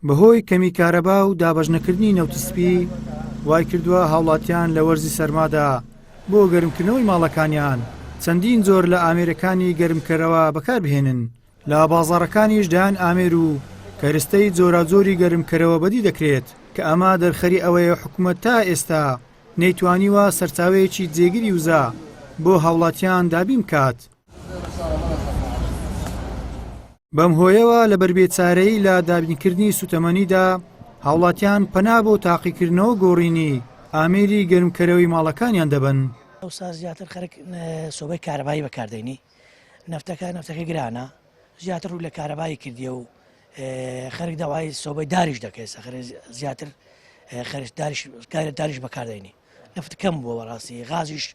بەهۆی کەمی کارەبا و دابەژنەکردنی نەوتسپی وای کردووە هاوڵاتیان لە وەرزی سەرمادا بۆ گەرمکردنەوەی ماڵەکانیان چەندین زۆر لە ئامێرەکانی گەرمکەرەوە بەکاربهێنن. لە بازاڕەکانیش دایان ئامێر و کەرستەی جۆراجۆری گەرمکەرەوە بەدی دەکرێت کە ئەمە دەرخەری ئەوەیە حکوومەت تا ئێستا نەیتوانیوە سەرچاوەیەکی جێگیری وزە بۆ هاوڵاتیان دابین بکات. بەم هۆیەوە لە بەربێچارەی لە دابینکردنی سوتەمەنیدا هاوڵاتیان پەنا بۆ تاقیکردنەوە گۆڕینی ئامێری گەرمکەرەوەی ماڵەکانیان دەبن. ئەوسا زیاتر خەرک سۆبەی کارەبایی بەکاردێنی نەفتەکە گرانە زیاتر ڕوو لە کارەبایی کردیە و خەرک داوای سۆبەی داریش دەکەێت زیاتر داریش بەکاردێنی نەفت کەم بووە وەڕاستی غازیش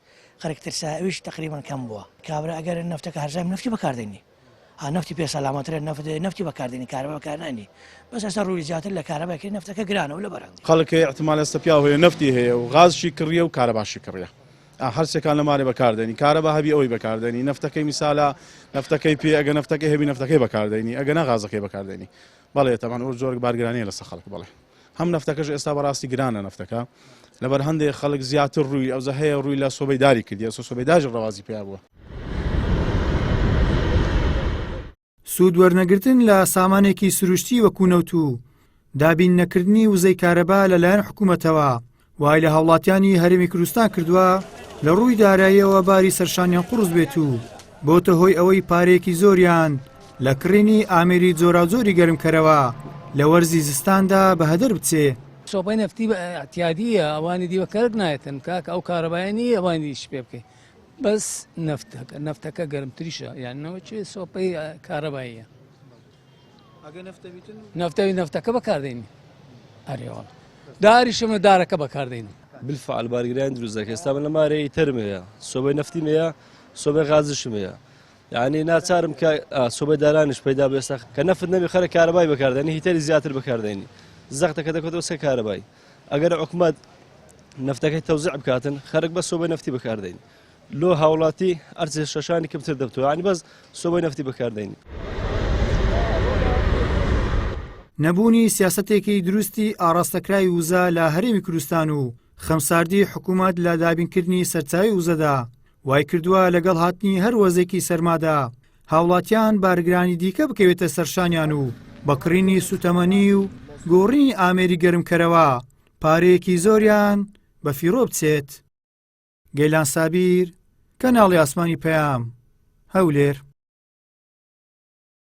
خەرک ترساویش تقریبان کەم بووە کابرا ئەگەر نەفتەکە هەرزای نفتی بەکاردێنی نفتی پێسەلامەترە نفتی بەکاردێنی کارەبا بەکارنانی بەس ئێستا ڕووی زیاتر لە کارەباکە نەفتەکە گرانە و لە بەرەندی خەڵک احتمال ئێستا پیاو هەیە نفتی هەیە و غازشی کڕیە و کارەباشی کڕیە هەرسێکان لە مارێ بەکاردێنی کارەبا هەبی ئەوەی بەکاردێنی نەفتەکەی میسالە نەفتەکەی پێ ئەگە نەفتەکەی هەبی نەفتەکەی بەکاردێنی ئەگە نەغازەکەی بەکاردێنی بەڵێ تەمان ئەو زۆر بارگرانیە لەسەر خەڵک بڵێ هەم نەفتەکەش ئێستا بەڕاستی گرانە نەفتەکە لەبەر هەندێک خەڵک زیاتر ڕووی ئەوزە هەیە ڕووی لە سۆبەی داری کردی سۆبەی داژ ڕەوازی پێیا بووە. سوود وەرنەگرتن لە سامانێکی سروشتی وەکو نەوت و دابین نەکردنی وزەی کارەبا لەلایەن حکوومەتەوە وای لە هاوڵاتیانی هەرێمی کوردستان کردووە لە ڕووی داراییەوە باری سەرشانیان قوڕس بێت و بۆتە هۆی ئەوەی پارەیەکی زۆریان لە کڕینی ئامێری جۆراجۆری گەرمکەرەوە لە وەرزی زستاندا بە هەدەر بچێ. سۆبەی نەفتی احتیادیە ئەوانی دیوەکەرک نایەتن کاکە ئەو کارەبایانی ئەوانی دیش پێ بکەیت بەس نەفتەکە گەرمتریشە یانەوە چێ سۆپەی کارەباییە نەفتەکە بەکاردێنی ئەرێوە داریشمە دارەکە بەکاردێنی بالفعل بارگران دروست دەکە ئێستا من لە مارەی تەرمەیە سۆبەی نەفتیمەیە سۆبەی غازشمەیە یعنی ناچارم کە سۆبەی دارانیش پەیدا بێ ئێستا کە نەفت نەبی خەرە کارەبای بەکاردێنی هیتەری زیاتر بەکاردێنی زەختەکە دەکەوێتەوە سێ کارەبای ئەگەر حکوومەت نەفتەکەی تەوزیع بکاتن خەرک بە سۆبەی نەفتی بەکاردێنی لۆ هاوڵاتی ئەرچێ شەشانی کەمتر دەبتەوە ینی بەس سۆبەی نەفتی بەکاردێنی. نەبوونی سیاسەتێکی دروستی ئاڕاستەکرای وزە لە هەرێمی کوردستان و خەمساردی حکوومەت لە دابینکردنی سەرچاوی وزەدا وای کردووە لەگەڵ هاتنی هەر وەزێکی سەرمادا هاوڵاتیان بارگرانی دیکە بکەوێتە سەرشانیان و بەکڕینی سوتەمەنی و گۆڕینی ئامێری گەرمکەرەوە پارەیەکی زۆریان بە فیرۆ بچێت. گەیلان سابیر، کەناڵی ئاسمانی پەیام، هەولێر.